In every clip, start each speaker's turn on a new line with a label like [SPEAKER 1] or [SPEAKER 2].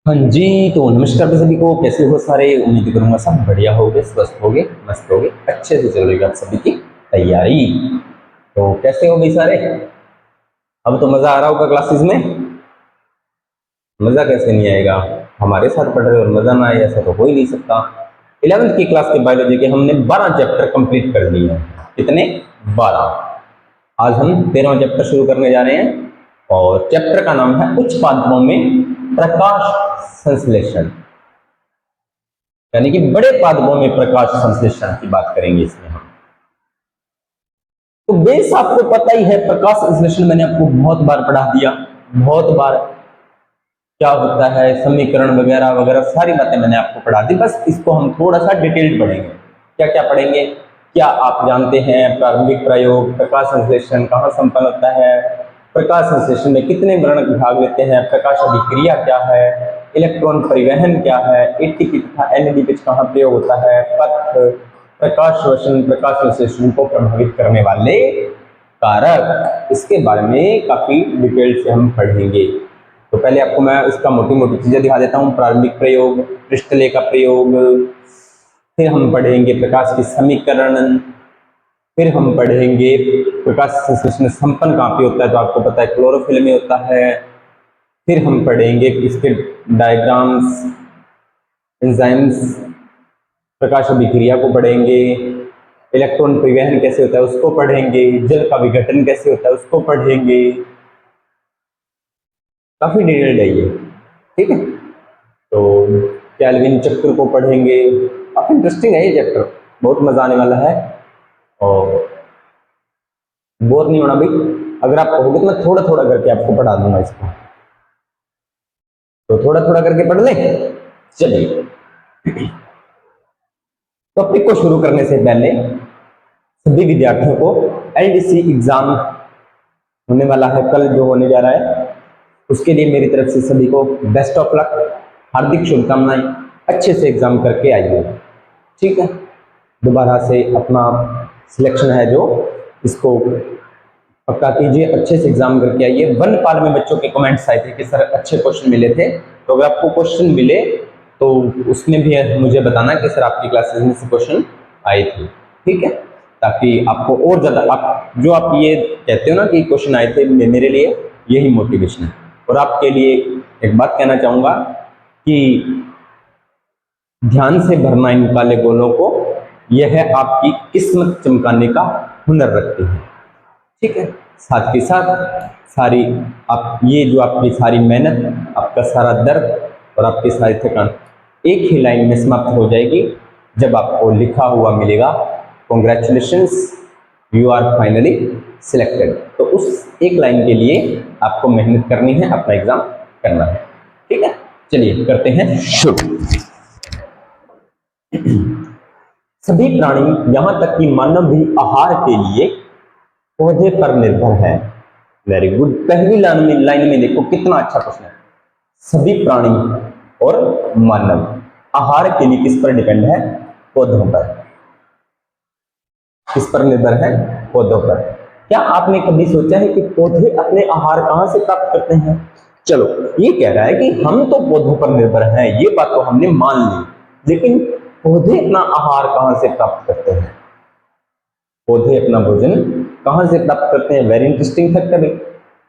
[SPEAKER 1] हाँ जी, तो नमस्कार आप सभी को। कैसे हो सारे? उम्मीद करूंगा सब बढ़िया होगे, स्वस्थ होगे, मस्त होगे, अच्छे से चल रही है आप सभी की तैयारी। तो कैसे हो भाई सारे? अब तो मजा आ रहा होगा क्लासेस में। मजा कैसे नहीं आएगा? हमारे साथ पढ़ रहे हो और मजा ना आए, ऐसा तो हो ही नहीं सकता। 11वीं की क्लास के बायोलॉजी के हमने 12 चैप्टर कंप्लीट कर लिए हैं। कितने? 12। आज हम 13वां चैप्टर शुरू करने जा रहे हैं और चैप्टर का नाम है उच्च पादपों में प्रकाश संश्लेषण, यानी कि बड़े पादपों में प्रकाश संश्लेषण की बात करेंगे इसमें हम। तो बेस आपको पता ही है, प्रकाश संश्लेषण मैंने आपको बहुत बार पढ़ा दिया, बहुत बार। क्या होता है, समीकरण वगैरह वगैरह सारी बातें मैंने आपको पढ़ा दी। बस इसको हम थोड़ा सा डिटेल्ड पढ़ेंगे। क्या क्या पढ़ेंगे? क्या आप जानते हैं प्रारंभिक प्रयोग, प्रकाश संश्लेषण कहाँ संपन्न होता है, प्रकाश संश्लेषण में कितने वर्णक भाग लेते हैं, प्रकाश अभिक्रिया क्या है, इलेक्ट्रॉन परिवहन क्या है, एटीपी तथा एनएडीपी कहाँ प्रयोग होता है, पथ, प्रकाश शोषण, प्रकाश संश्लेषण को प्रभावित करने वाले कारक, इसके बारे में काफी डिटेल से हम पढ़ेंगे। तो पहले आपको मैं इसका मोटी मोटी चीजें दिखा देता हूँ। प्रारंभिक प्रयोग, क्रिस्टले का प्रयोग, फिर हम पढ़ेंगे प्रकाश की समीकरण, फिर हम पढ़ेंगे प्रकाश संश्लेषण संपन्न कहाँ पे होता है, तो आपको पता है क्लोरोफिल में होता है। फिर हम पढ़ेंगे इसके डायग्राम्स, एंजाइम्स, प्रकाश अभिक्रिया को पढ़ेंगे, इलेक्ट्रॉन परिवहन कैसे होता है उसको पढ़ेंगे, जल का विघटन कैसे होता है उसको पढ़ेंगे। काफी डिटेल्ड है ये, ठीक है। तो कैल्विन चक्र को पढ़ेंगे। काफी इंटरेस्टिंग है ये चैप्टर, बहुत मजा आने वाला है और बोर नहीं होना भाई। अगर आप कहोगे तो मैं थोड़ा थोड़ा करके आपको पढ़ा दूंगा इसको, तो थोड़ा थोड़ा करके पढ़ ले। चलिए, टॉपिक को शुरू करने से पहले सभी विद्यार्थियों को एलडीसी एग्जाम होने वाला है कल, जो होने जा रहा है, उसके लिए मेरी तरफ से सभी को बेस्ट ऑफ लक, हार्दिक शुभकामनाएं। अच्छे से एग्जाम करके आइए, ठीक है। दोबारा से अपना सिलेक्शन है जो, इसको पक्का कीजिए, अच्छे से एग्जाम करके आइए। वनपाल में बच्चों के कमेंट्स आए थे कि सर अच्छे क्वेश्चन मिले थे, तो अगर आपको क्वेश्चन मिले तो उसमें भी मुझे बताना कि सर आपकी क्लासेस में से क्वेश्चन आए थे, ठीक है, ताकि आपको और ज्यादा, आप जो आप ये कहते हो ना कि क्वेश्चन आए थे, मेरे लिए यही मोटिवेशन है। और आपके लिए एक बात कहना चाहूंगा कि ध्यान से भरना इन काले गोलों को, यह है आपकी किस्मत चमकाने का हुनर रखते हैं, ठीक है। साथ के साथ सारी आप ये जो आपकी सारी मेहनत, आपका सारा दर्द और आपकी सारी थकान एक ही लाइन में समाप्त हो जाएगी जब आपको लिखा हुआ मिलेगा congratulations, you are finally selected. तो उस एक लाइन के लिए आपको मेहनत करनी है, अपना एग्जाम करना है, ठीक है। चलिए करते हैं शुरू। सभी प्राणी यहां तक कि मानव भी आहार के लिए पौधे पर निर्भर है। Very good. पहली लाइन में देखो कितना अच्छा प्रश्न है। सभी प्राणी और मानव आहार के लिए किस पर डिपेंड है? पौधों पर। किस पर निर्भर है? पौधों पर। क्या आपने कभी सोचा है कि पौधे अपने आहार कहां से प्राप्त करते हैं? चलो, ये कह रहा है कि हम तो पौधों पर निर्भर हैं, ये बात तो हमने मान ली, लेकिन पौधे अपना आहार कहां से प्राप्त करते हैं? पौधे अपना भोजन कहां से प्राप्त करते हैं? वेरी इंटरेस्टिंग फैक्टर है।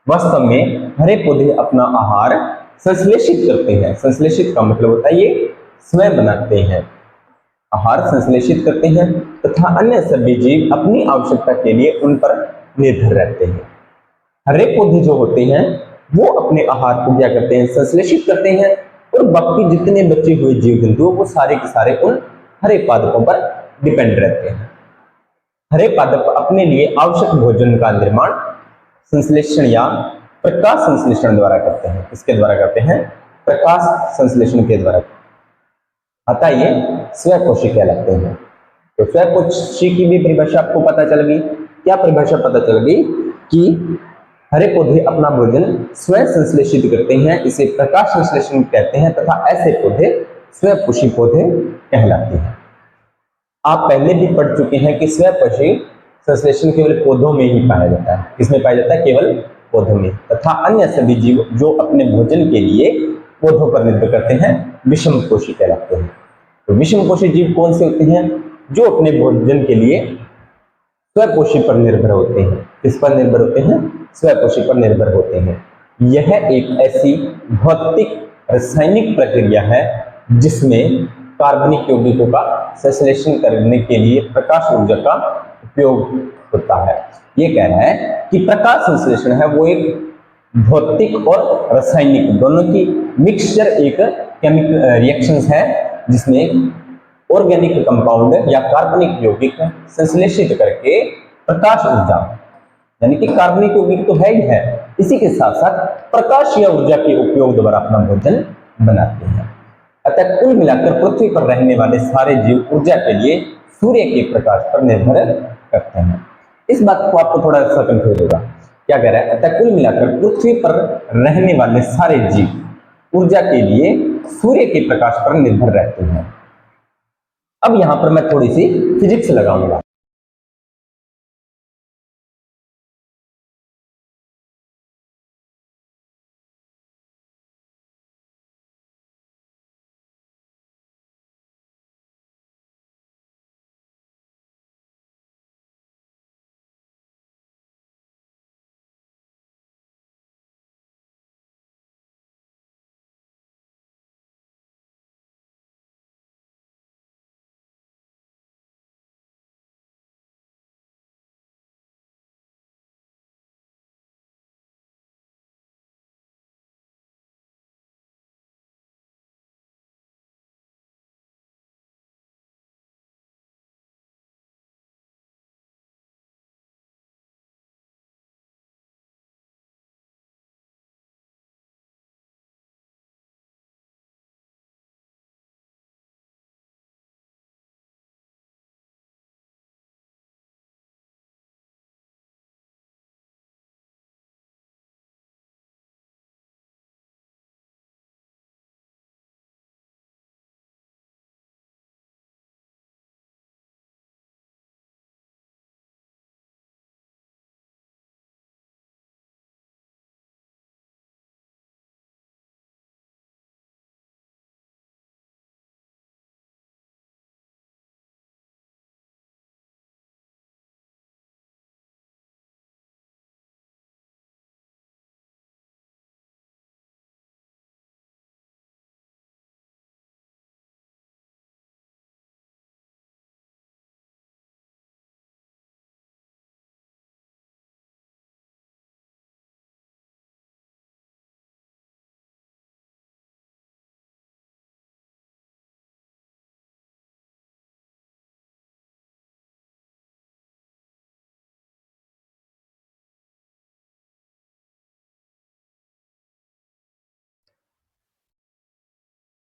[SPEAKER 1] वास्तव में हरे पौधे अपना आहार संश्लेषित करते हैं। संश्लेषित का मतलब होता है ये स्वयं बनाते हैं, आहार संश्लेषित करते हैं, तथा अन्य सभी जीव अपनी आवश्यकता के लिए उन पर निर्भर रहते हैं। हरे पौधे जो होते हैं वो अपने आहार को क्या करते हैं? संश्लेषित करते हैं, और बाकी जितने बचे हुए जीव जंतु वो सारे के सारे उन हरे पादपों पर डिपेंड रहते हैं। हरे पादप अपने लिए आवश्यक भोजन का निर्माण संश्लेषण या प्रकाश संश्लेषण द्वारा करते हैं। किसके द्वारा करते हैं? प्रकाश संश्लेषण के द्वारा। अतः ये स्वयंपोषी कहलाते हैं। तो स्वयंपोषी की भी परिभाषा आपको पता चल गई। क्या परिभाषा पता चल गई? कि हरे पौधे अपना भोजन स्वयं संश्लेषित करते हैं, इसे प्रकाश संश्लेषण कहते हैं, तथा ऐसे पौधे स्वयंपोषी पौधे कहलाते हैं। आप पहले भी पढ़ चुके हैं कि स्वयंपोषी संश्लेषण केवल पौधों में ही पाया जाता है। किसमें पाया जाता है? केवल पौधों में। तथा अन्य सभी जीव जो अपने भोजन के लिए पौधों पर निर्भर करते हैं, विषमपोषी कहलाते हैं। तो विषमपोषी जीव कौन से होते हैं? जो अपने भोजन के लिए स्वपोषी पर निर्भर होते हैं। किस पर निर्भर होते हैं? स्वपोषी पर निर्भर होते हैं। यह एक ऐसी भौतिक रासायनिक प्रक्रिया है जिसमें कार्बनिक यौगिकों का संश्लेषण करने के लिए प्रकाश ऊर्जा का उपयोग होता है। ये कह रहा है कि प्रकाश संश्लेषण है वो एक भौतिक और रासायनिक दोनों की मिक्सचर एक केमिकल रिएक्शंस है जिसमें ऑर्गेनिक कंपाउंड या कार्बनिक यौगिक संश्लेषित करके प्रकाश ऊर्जा, यानी कि कार्बनिक यौगिक तो है ही है, इसी के साथ साथ प्रकाश या ऊर्जा के उपयोग द्वारा अपना भोजन बनाते हैं। अतः कुल मिलाकर पृथ्वी पर रहने वाले सारे जीव ऊर्जा के लिए सूर्य के प्रकाश पर निर्भर करते हैं। इस बात को आपको थोड़ा सा कंफ्यूज होगा, क्या कह रहा है? अतः कुल मिलाकर पृथ्वी पर रहने वाले सारे जीव ऊर्जा के लिए सूर्य के प्रकाश पर निर्भर रहते हैं। अब यहां पर मैं थोड़ी सी फिजिक्स लगाऊंगा।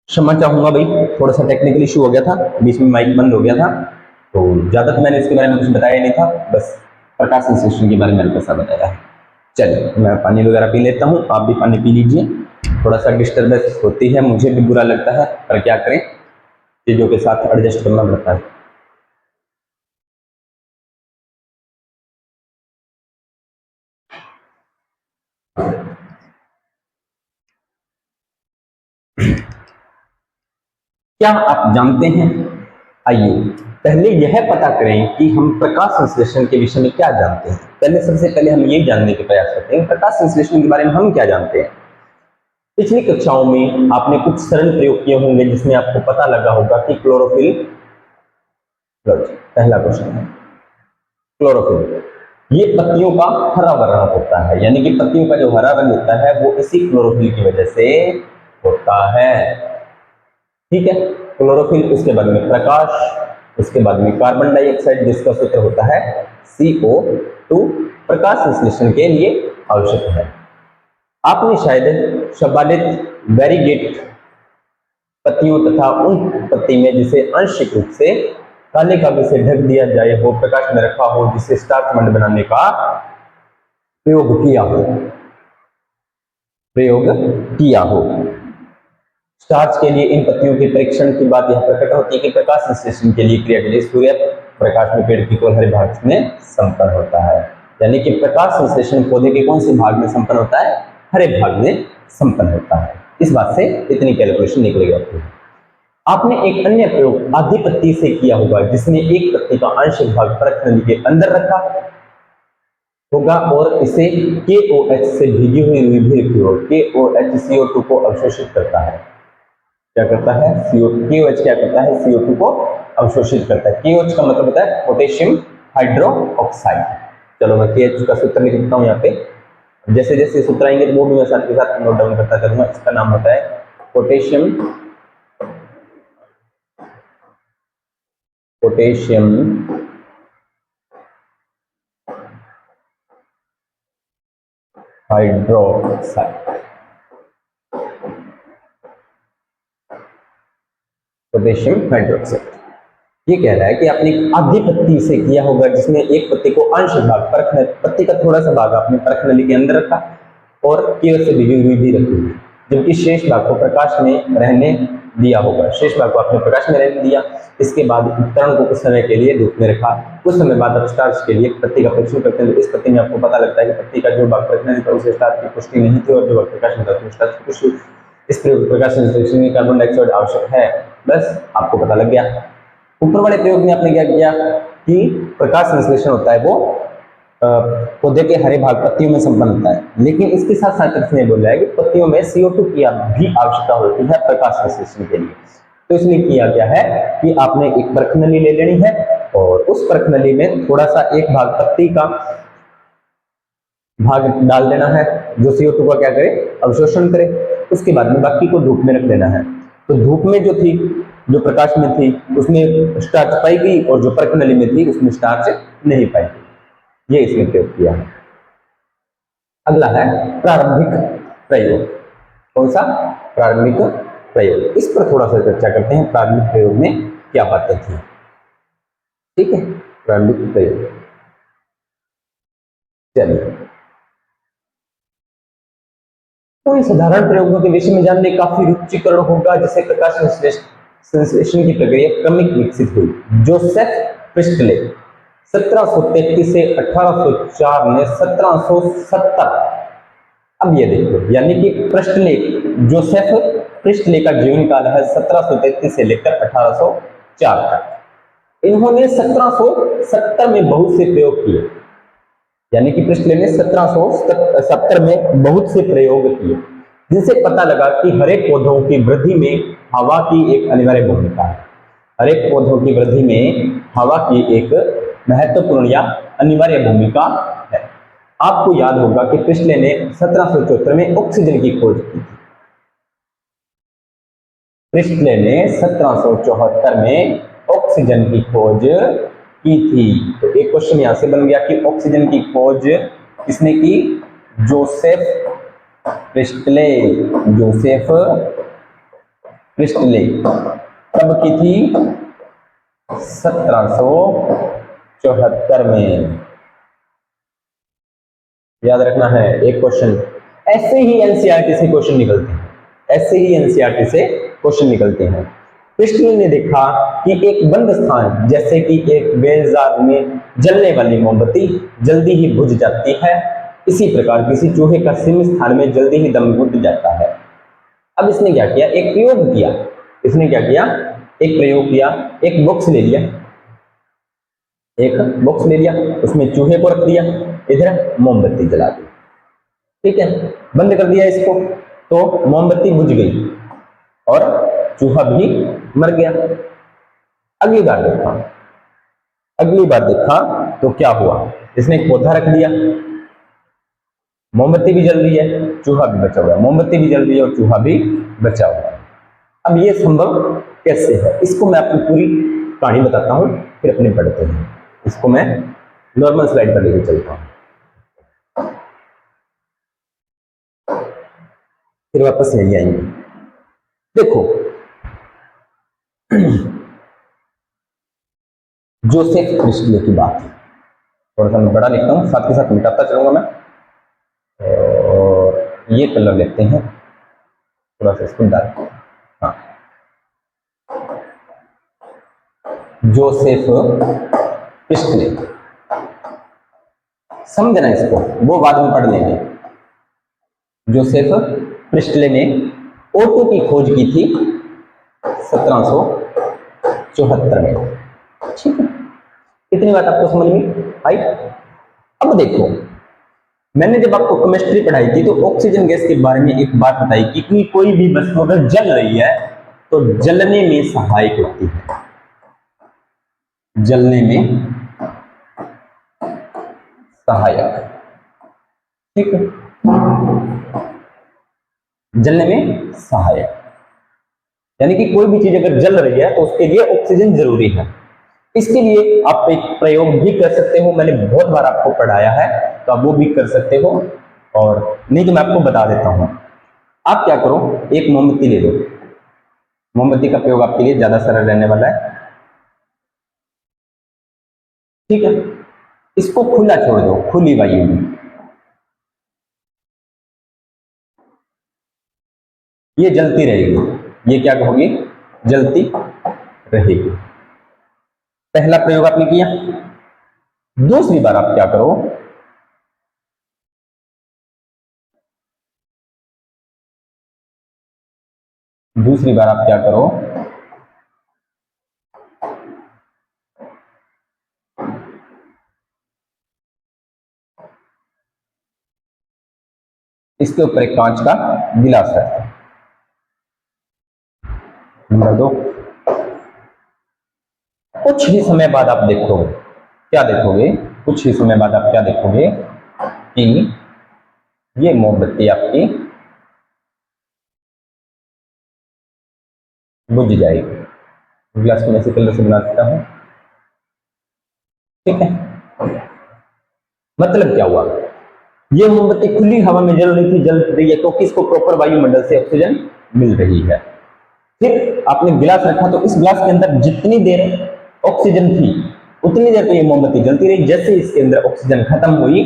[SPEAKER 1] क्षमा चाहूंगा भाई, थोड़ा सा टेक्निकल इशू हो गया था, बीच में माइक बंद हो गया था, तो ज्यादा तो मैंने इसके बारे में कुछ बताया नहीं था, बस प्रकाश संश्लेषण के बारे में हल्का सा बताया है। चलिए मैं पानी वगैरह पी लेता हूँ, आप भी पानी पी लीजिए। थोड़ा सा डिस्टर्बेंस होती है, मुझे भी बुरा लगता है, पर क्या करें, चीजों के साथ एडजस्ट करना पड़ता है। क्या आप जानते हैं? आइए पहले यह पता करें कि हम प्रकाश संश्लेषण के विषय में क्या जानते हैं। सबसे पहले हम ये जानने के प्रयास करते हैं प्रकाश संश्लेषण के बारे में हम क्या जानते हैं। पिछली कक्षाओं में आपने कुछ सरल प्रयोग किए होंगे जिसमें आपको पता लगा होगा कि क्लोरोफिल, पहला क्वेश्चन है क्लोरोफिल, ये पत्तियों का हरा वर्ण होता है, यानी कि पत्तियों का जो हरा रंग होता है वो इसी क्लोरोफिल की वजह से होता है। ठीक है, क्लोरोफिल, उसके बाद में प्रकाश, उसके बाद में कार्बन डाइऑक्साइड जिसका सूत्र होता है CO2, प्रकाश संश्लेषण के लिए आवश्यक है। आपने शायद शबालित वेरीगेट पत्तियों तथा उन पत्ती में जिसे आंशिक रूप से काले कागज से ढक दिया जाए हो, प्रकाश में रखा हो, जिसे स्टार्च मंड बनाने का प्रयोग किया हो। स्टार्च के लिए इन पत्तियों के परीक्षण की बात यह प्रकट होती है कि प्रकाश संश्लेषण के लिए क्रिया के लिए सूर्य प्रकाश में पेड़ की केवल हरे भाग में संपन्न होता है, यानी कि प्रकाश संश्लेषण पौधे के कौन से भाग में संपन्न होता है? हरे भाग में संपन्न होता है। इस बात से इतनी कैलकुलेशन निकल गई। आपने एक अन्य प्रयोग आधी पत्ती से किया होगा जिसने एक पत्ती का आंशिक भाग परख नली के अंदर रखा होगा और इसे KOH से भीगी हुई रुई भी रखी होगी। KOH CO2 को अवशोषित करता है। क्या करता है? KOH क्या करता है? CO2 को अवशोषित करता है। KOH का मतलब होता है पोटेशियम हाइड्रोक्साइड। चलो मैं KOH का सूत्र लिख देता हूँ यहाँ पे। जैसे जैसे सूत्र आएंगे वो भी मैं साथ के साथ नोट डाउन करता करूंगा। इसका नाम होता है पोटेशियम हाइड्रोक्साइड। पोटेशियम हाइड्रोक्साइड ये कह रहा है कि आपने आधी पत्ती से किया होगा जिसमें एक पत्ती को आंशिक भाग पत्ती का थोड़ा सा भाग आपने परख नली के अंदर रखा और केवल से भीगी हुई भी रखी हुई, जबकि शेष भाग को प्रकाश में रहने दिया होगा। शेष भाग को आपने प्रकाश में रहने दिया। इसके बाद उपकरण को कुछ समय के लिए धूप में रखा। कुछ समय बाद आप स्टार्च के लिए पत्ती का परीक्षण करते हैं तो इस पत्ती में आपको पता लगता है कि पत्ती का जो भाग परख नली था उसे स्टार्च की पुष्टि नहीं थी और जो भाग प्रकाश में था उसमें स्टार्च की पुष्टि। इस प्रकाश संश्लेषण में कार्बन डाइऑक्साइड आवश्यक है। बस आपको पता लग गया। ऊपर वाले प्रयोग में आपने क्या किया कि प्रकाश संश्लेषण होता है वो पौधे के हरे भाग पत्तियों में संपन्न होता है, लेकिन इसके साथ साथ इसने बोला है कि पत्तियों में CO2 की भी आवश्यकता होती है प्रकाश संश्लेषण के लिए। तो इसने किया क्या है कि आपने एक परख नली ले लेनी है और उस परख नली में थोड़ा सा एक भाग पत्ती का भाग डाल देना है जो CO2 का क्या करे, अवशोषण करे। उसके बाद में बाकी को धूप में रख देना है। तो धूप में जो थी, जो प्रकाश में थी उसमें स्टार्च पाई गई और जो परख नली में थी उसमें स्टार्च नहीं पाई गई। ये इसने प्रयोग किया है। अगला है प्रारंभिक प्रयोग। कौन सा? प्रारंभिक प्रयोग। इस पर थोड़ा सा चर्चा करते हैं, प्रारंभिक प्रयोग में क्या बातें थी। ठीक है, प्रारंभिक प्रयोग। चलिए, तो इस साधारण प्रयोगों के विषय में जानने काफी रुचिकर होगा, जैसे प्रकाश संश्लेषण की प्रक्रिया क्रमिक विकसित हुई। जोसेफ प्रिस्टले 1733 से 1804 में 1770। अब ये देखो, यानी कि प्रिस्टले, जोसेफ प्रिस्टले का जीवन काल है 1733 से लेकर 1804 तक। इन्होंने 1770 में बहुत से प्रयोग किए, यानी कि प्रिस्टले ने 1770 में बहुत से प्रयोग किए, जिनसे पता लगा कि हरे पौधों की वृद्धि में हवा की एक अनिवार्य भूमिका है। हरे पौधों की वृद्धि में हवा की एक महत्वपूर्ण या अनिवार्य भूमिका है। आपको याद होगा कि प्रिस्टले ने 1774 में ऑक्सीजन की खोज की थी। प्रिस्टले ने 1774 में ऑक्सीजन की खोज की थी। तो एक क्वेश्चन यहां से बन गया कि ऑक्सीजन की खोज किसने की? Joseph Presley. जोसेफ प्रिस्टले कब की थी? 1774 में। याद रखना है एक क्वेश्चन। ऐसे ही एनसीईआरटी से क्वेश्चन निकलते हैं, ऐसे ही एनसीईआरटी से क्वेश्चन निकलते हैं। प्रिस्टले ने देखा कि एक बंद स्थान, जैसे कि एक बेजार में जलने वाली मोमबत्ती जल्दी ही बुझ जाती है, इसी प्रकार किसी चूहे का सीमित स्थान में जल्दी ही दम घुट जाता है। अब इसने क्या किया? एक प्रयोग किया। इसने क्या किया? एक प्रयोग किया। एक बॉक्स ले लिया, एक बॉक्स ले लिया, उसमें चूहे को रख दिया, इधर मोमबत्ती जला दी। ठीक है, बंद कर दिया इसको, तो मोमबत्ती बुझ गई और चूहा भी मर गया। अगली बार देखा तो क्या हुआ? इसने एक पौधा रख दिया, मोमबत्ती भी जल रही है, चूहा भी बचा हुआ है, मोमबत्ती भी जल रही है और चूहा भी बचा हुआ है। अब ये संभव कैसे है? इसको मैं आपको पूरी कहानी बताता हूं, फिर अपने पढ़ते हैं। इसको मैं नॉर्मल स्लाइड पर लेके चलता हूं, फिर वापस यही आएंगे। देखो, जोसेफ प्रिस्टले की बात है। थोड़ा सा मैं बड़ा लिखता हूँ, साथ के साथ मिटाता चलूंगा मैं। और ये कलर लेते हैं, थोड़ा सा इसको डार्क। हाँ, जोसेफ प्रिस्टले, समझना इसको, वो बाद में पढ़ लेंगे। जोसेफ प्रिस्टले ने O2 की खोज की थी 1774 में। ठीक है, इतनी बात आपको समझ में आई। अब देखो, मैंने जब आपको केमिस्ट्री पढ़ाई थी तो ऑक्सीजन गैस के बारे में एक बात बताई कि कोई भी वस्तु अगर जल रही है तो जलने में सहायक होती है, जलने में सहायक। ठीक है, जलने में सहायक, यानी कि कोई भी चीज अगर जल रही है तो उसके लिए ऑक्सीजन जरूरी है। इसके लिए आप एक प्रयोग भी कर सकते हो, मैंने बहुत बार आपको पढ़ाया है, तो आप वो भी कर सकते हो, और नहीं तो मैं आपको बता देता हूं। आप क्या करो, एक मोमबत्ती ले लो, मोमबत्ती का प्रयोग आपके लिए ज्यादा सरल रहने वाला है। ठीक है, इसको खुला छोड़ दो, खुली वायु में, ये जलती रहेगी, ये क्या कहोगे, जलती रहेगी। पहला प्रयोग आपने किया। दूसरी बार आप क्या करो, दूसरी बार आप क्या करो, इसके ऊपर एक कांच का गिलास रखो। नंबर 2, कुछ ही समय बाद आप देखोगे, क्या देखोगे, कुछ ही समय बाद आप क्या देखोगे कि ये मोमबत्ती आपकी बुझ जाएगी। गिलास को मैं इसी कलर से बना देता हूं। ठीक है, मतलब क्या हुआ, ये मोमबत्ती खुली हवा में जल रही थी, जल रही है क्योंकि इसको प्रॉपर वायुमंडल से ऑक्सीजन मिल रही है। फिर आपने गिलास रखा तो इस गिलास के अंदर जितनी देर ऑक्सीजन थी उतनी देर तो ये मोमबत्ती जलती रही। जैसे इसके अंदर ऑक्सीजन खत्म हुई,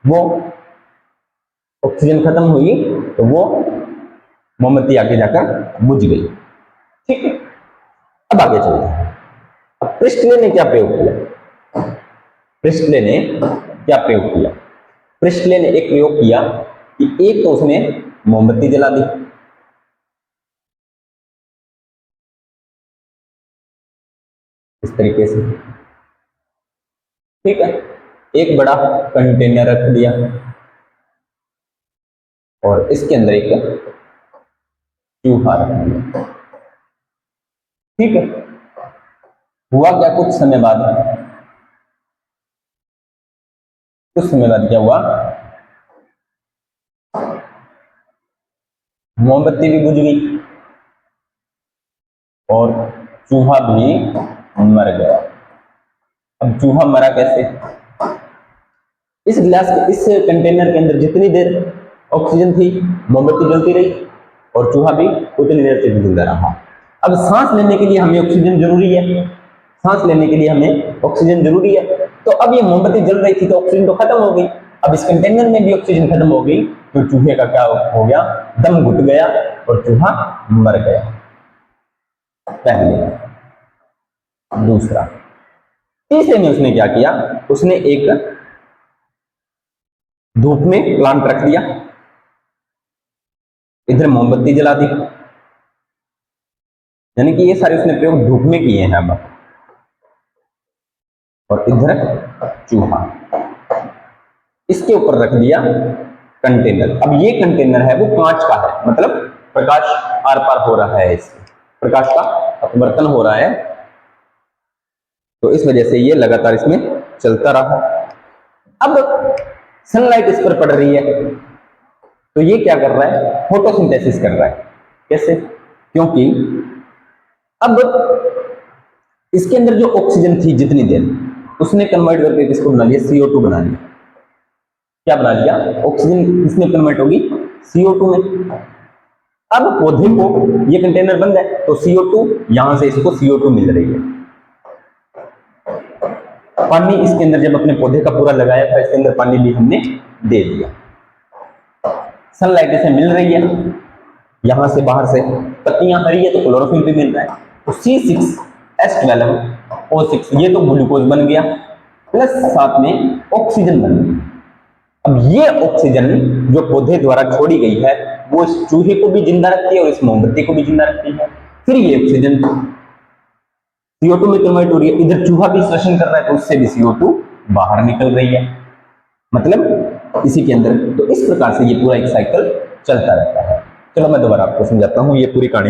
[SPEAKER 1] वो ऑक्सीजन खत्म हुई तो वो मोमबत्ती आगे जाकर बुझ गई। ठीक है, अब आगे चलते हैं। अब प्रिस्टले ने क्या प्रयोग किया, प्रिस्टले ने क्या प्रयोग किया, प्रिस्टले ने एक प्रयोग किया कि एक तो उसने मोमबत्ती जला दी, इस तरीके से। ठीक है, एक बड़ा कंटेनर रख दिया और इसके अंदर एक चूहा रख दिया। ठीक है, हुआ क्या, कुछ समय बाद, कुछ समय बाद क्या हुआ, मोमबत्ती भी बुझ गई और चूहा भी मर गया। अब चूहा मरा कैसे, इस गिलास के, इस कंटेनर के अंदर जितनी देर ऑक्सीजन थी मोमबत्ती जलती रही और चूहा भी उतनी देर से जिंदा रहा। अब सांस लेने के लिए हमें ऑक्सीजन जरूरी है, सांस लेने के लिए हमें ऑक्सीजन जरूरी है, तो अब ये मोमबत्ती जल रही थी तो ऑक्सीजन तो खत्म हो गई। अब इस कंटेनर में भी ऑक्सीजन खत्म हो गई तो चूहे का क्या हो गया, दम घुट गया और चूहा मर गया। पहले। दूसरा, तीसरे में उसने क्या किया, उसने एक धूप में प्लांट रख दिया, इधर मोमबत्ती जला दी, यानी कि ये सारे उसने प्रयोग धूप में किए हैं। अब और इधर चूहा, इसके ऊपर रख दिया कंटेनर। अब ये कंटेनर है वो कांच का है, मतलब प्रकाश आर पार हो रहा है, इससे प्रकाश का अपवर्तन हो रहा है, तो इस वजह से ये लगातार इसमें चलता रहा। अब सनलाइट इस पर पड़ रही है तो ये क्या कर रहा है, फोटोसिंथेसिस कर रहा है। कैसे, क्योंकि अब इसके अंदर जो ऑक्सीजन थी जितनी देर, उसने कन्वर्ट करके किसको बना लिया, CO2 बना लिया। क्या बना लिया, ऑक्सीजन किसमें कन्वर्ट होगी, CO2 में। अब पौधे को, ये कंटेनर बंद है तो CO2 यहां से इसको CO2 मिल रही है। पानी इसके अंदर जब अपने पौधे का पूरा लगाया था, इसके अंदर पानी भी हमने दे दिया। सनलाइट इसे मिल रही है, यहां से बाहर से पत्तियां हरी है तो क्लोरोफिल भी मिल रहा है, तो C6H12O6 ये तो ग्लूकोज बन गया, प्लस साथ में ऑक्सीजन बन गया। अब ये ऑक्सीजन जो पौधे द्वारा छोड़ी गई है वो इस चूहे को भी जिंदा रखती है और इस मोमबत्ती को भी जिंदा रखती है। फिर ये ऑक्सीजन CO2 में कन्वर्ट हो रही है, इधर चूहा भी श्वसन कर रहा है तो उससे भी CO2 बाहर निकल रही है, मतलब इसी के अंदर। तो इस प्रकार से ये पूरा एक साइकिल चलता रहता है। चलो मैं दोबारा आपको समझाता हूं ये पूरी कहानी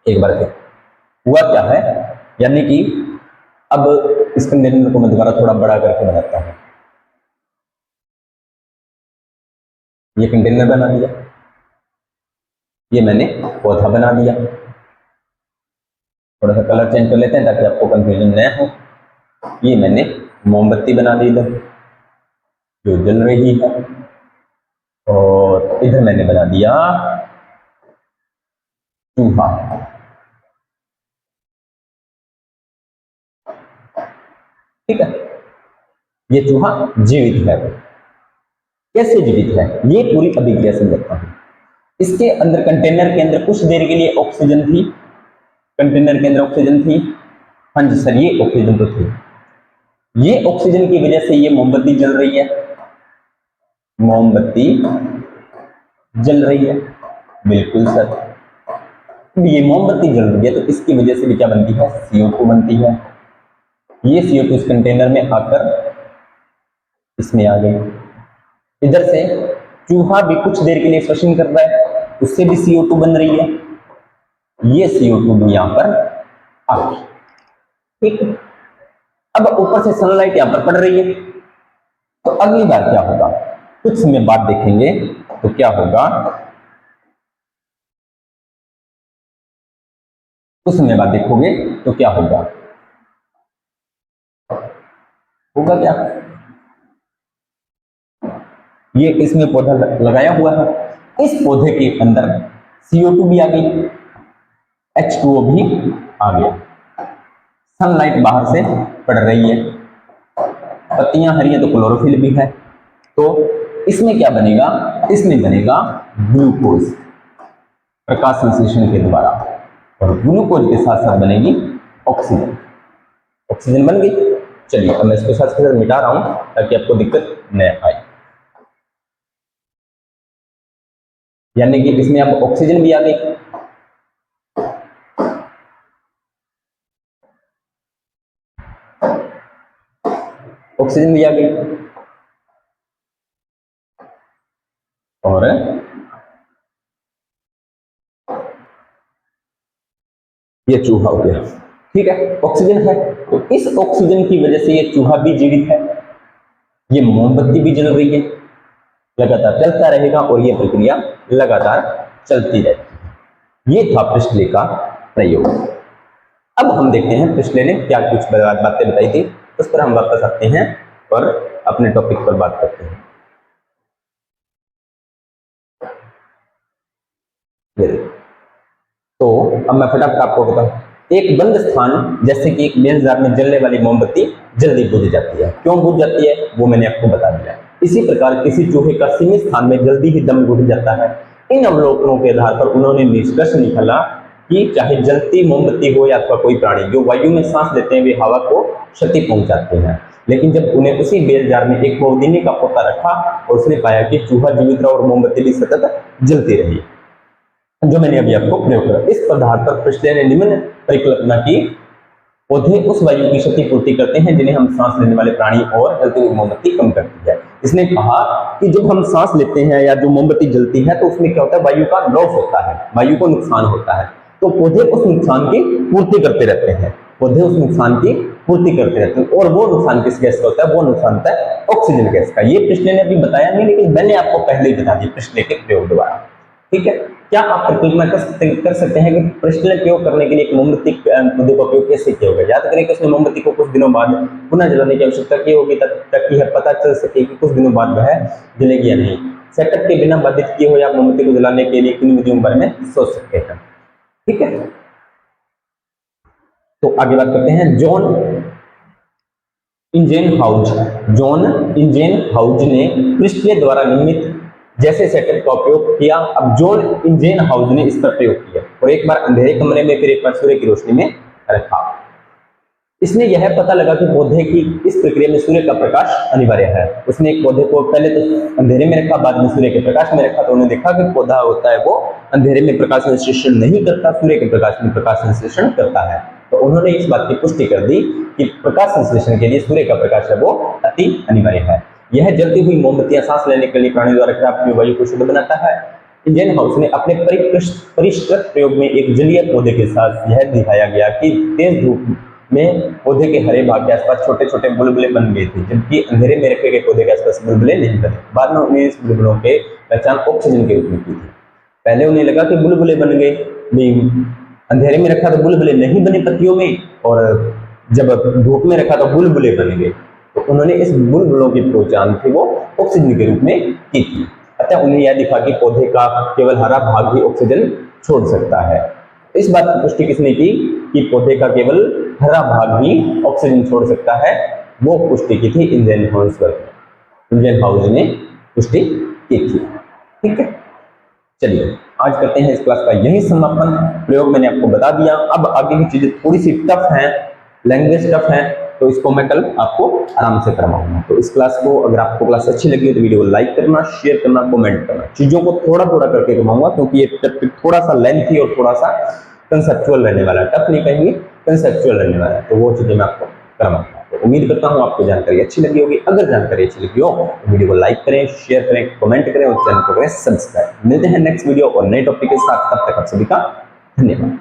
[SPEAKER 1] एक बार फिर। हुआ क्या है, यानी कि अब इस कंटेनर को मैं दोबारा थोड़ा बड़ा करके बनाता हूं। ये कंटेनर बना दिया, ये मैंने पौधा बना दिया। थोड़ा सा कलर चेंज कर लेते हैं ताकि आपको कंफ्यूजन न हो। ये मैंने मोमबत्ती बना दी इधर जो जल रही है, और इधर मैंने बना दिया चूहा। ठीक है, ये चूहा जीवित है। कैसे जीवित है ये पूरी अभिक्रिया समझाता हूं। इसके अंदर कंटेनर के अंदर कुछ देर के लिए ऑक्सीजन थी, कंटेनर के अंदर ऑक्सीजन थी। हाँ जी सर, ये ऑक्सीजन तो थी। ये ऑक्सीजन की वजह से ये मोमबत्ती जल रही है, मोमबत्ती जल रही है, बिल्कुल सर। ये मोमबत्ती जल रही है तो इसकी वजह से भी क्या बनती है, CO2 बनती है। ये CO2 इस कंटेनर में आकर इसमें आ गई। इधर से चूहा भी कुछ देर के लिए श्वसन कर रहा है, उससे भी CO2 बन रही है। ये CO2 भी यहां पर आ गई। ठीक, अब ऊपर से सनलाइट यहां पर पड़ रही है, तो अगली बार क्या होगा, कुछ समय बाद देखेंगे तो क्या होगा। कुछ समय बाद देखोगे तो क्या होगा, होगा क्या, ये इसमें पौधा लगाया हुआ है, इस पौधे के अंदर CO2 भी आ गई, H2O भी आ गया। सनलाइट बाहर से पड़ रही है, पत्तियां हरी हैं तो क्लोरोफिल भी है, तो इसमें क्या बनेगा, इसमें बनेगा ग्लूकोज प्रकाश संश्लेषण के द्वारा, और ग्लूकोज के साथ साथ बनेगी ऑक्सीजन। ऑक्सीजन बन गई। चलिए अब मैं इसको साथ साथ मिटा रहा हूं ताकि आपको दिक्कत न आए। यानी कि इसमें अब ऑक्सीजन भी आ गई, ऑक्सीजन भी आ गई, और ये चूहा हो गया। ठीक है, ऑक्सीजन है तो इस ऑक्सीजन की वजह से ये चूहा भी जीवित है, ये मोमबत्ती भी जल रही है, लगातार चलता रहेगा और ये प्रक्रिया लगातार चलती रहती है। ये था प्रिस्टले का प्रयोग। अब हम देखते हैं प्रिस्टले ने क्या कुछ बातें बताई थी, उस पर हम वापस आते हैं और अपने टॉपिक पर बात करते हैं। तो अब मैं फटाफट आपको बताऊं, एक बंद स्थान जैसे कि एक मेल जार में जलने वाली मोमबत्ती जल्दी बुझ जाती है। क्यों बुझ जाती है वो मैंने आपको बता दिया। इसी प्रकार किसी चूहे का सीमित स्थान में जल्दी ही दम घुट जाता है। इन अवलोकनों के आधार पर उन्होंने निष्कर्ष निकाला कि चाहे जलती मोमबत्ती हो या अथवा कोई प्राणी जो वायु में सांस लेते हैं वे हवा को क्षति पहुंचाते हैं, लेकिन जब उन्हें उसी बेल जार में एक बहुदिनी का पोता रखा और उसने पाया कि चूहा जीवित रहा और मोमबत्ती भी सतत जलती रही, जो मैंने अभी आपको प्रयोग करा। इस आधार पर प्रिस्टले ने निम्न परिकल्पना की, पौधे उस वायु की क्षति पूर्ति करते हैं जिन्हें हम सांस लेने वाले प्राणी और जलती हुई मोमबत्ती कम करती है। इसने कहा कि जब हम सांस लेते हैं या जो मोमबत्ती जलती है तो उसमें क्या होता है, वायु का लॉस होता है, वायु को नुकसान होता है, तो पौधे उस नुकसान की पूर्ति करते रहते हैं, पौधे उस नुकसान की पूर्ति करते रहते हैं। और वो नुकसान किस गैस का होता है, वो नुकसान होता है ऑक्सीजन गैस का। ये प्रिस्टले ने अभी बताया नहीं, लेकिन मैंने आपको पहले ही बता दिया प्रिस्टले के प्रयोग द्वारा। ठीक है, क्या आप परिकल्पना कर सकते हैं कि प्रिस्टले प्रयोग करने के लिए एक मोमबत्ती पौधे का उपयोग कैसे किया होगा। याद करें कि उसने मोमबत्ती को कुछ दिनों बाद पुनः जलाने की आवश्यकता की होगी ताकि यह पता चल सके कि कुछ दिनों बाद वह जलेगी या नहीं। सेटअप के बिना बाधित किए हुए आप मोमबत्ती को जलाने के लिए किन विधियों के बारे में सोच सकते हैं। ठीक है, तो आगे बात करते हैं। जॉन इंजेनहाउज ने प्रिस्टले द्वारा निर्मित जैसे सेटअप का उपयोग किया। अब जॉन इंजेनहाउज ने इस पर प्रयोग किया और एक बार अंधेरे कमरे में फिर एक बार सूर्य की रोशनी में रखा। इसने यह पता लगा कि पौधे की इस प्रक्रिया में सूर्य का प्रकाश अनिवार्य है। उसने एक पौधे को पहले तो अंधेरे में रखा, बाद में सूर्य के प्रकाश में रखा, तो उन्होंने देखा कि पौधा होता है वो अंधेरे में प्रकाश संश्लेषण नहीं करता, सूर्य के प्रकाश में प्रकाश संश्लेषण करता है। तो उन्होंने इस बात की पुष्टि कर दी कि प्रकाश संश्लेषण के लिए सूर्य का प्रकाश है वो अति अनिवार्य है। यह जलती हुई मोमबत्तियां सांस लेने के लिए प्राणी द्वारा प्राप्त वायु को शुद्ध बनाता है। इंडियन हाउस ने अपने परिष्कृत प्रयोग में एक जलीय पौधे के साथ यह दिखाया गया कि तेज धूप में पौधे के हरे भाग के आसपास छोटे छोटे बुलबुले बन गए थे, जबकि अंधेरे में रखे गए पौधे के आसपास बुलबुले नहीं बने। बाद में उन्हें इस बुलबुलों के पहचान ऑक्सीजन के रूप में की थी। पहले उन्हें लगा कि बुलबुले बन गए, अंधेरे में रखा तो बुलबुले नहीं बने पत्तियों में, और जब धूप में रखा तो बुलबुले बन गए। तो उन्होंने इस बुलबुलों की पहचान थी वो ऑक्सीजन के रूप में की थी। अतः उन्हें यह दिखा कि पौधे का केवल हरा भाग ही ऑक्सीजन छोड़ सकता है। इस बात की पुष्टि किसने की कि पौधे का केवल हरा भाग ही ऑक्सीजन छोड़ सकता है? वो पुष्टि की थी इंडियन हाउस ने पुष्टि की थी। ठीक है, चलिए आज करते हैं इस क्लास का यही समापन। प्रयोग मैंने आपको बता दिया। अब आगे की चीजें थोड़ी सी टफ हैं, लैंग्वेज टफ है, तो इसको मैं कल आपको आराम से करवाऊंगा। तो इस क्लास को, अगर आपको क्लास अच्छी लगी तो वीडियो को लाइक करना, शेयर करना, कमेंट करना। चीजों को थोड़ा थोड़ा करके करवाऊंगा, क्योंकि ये टॉपिक थोड़ा सा लेंथी और थोड़ा सा कंसेप्चुअल रहने वाला है। टफ नहीं कहेंगे, कंसेप्चुअल रहने वाला है, तो वो चीजें मैं आपको करवाऊंगा। तो उम्मीद करता हूँ आपको जानकारी अच्छी लगी होगी। अगर जानकारी अच्छी लगी हो तो वीडियो को लाइक करें, शेयर करें, कमेंट करें और चैनल को करें सब्सक्राइब। मिलते हैं नेक्स्ट वीडियो और नए टॉपिक के साथ। तब तक आप सभी का धन्यवाद।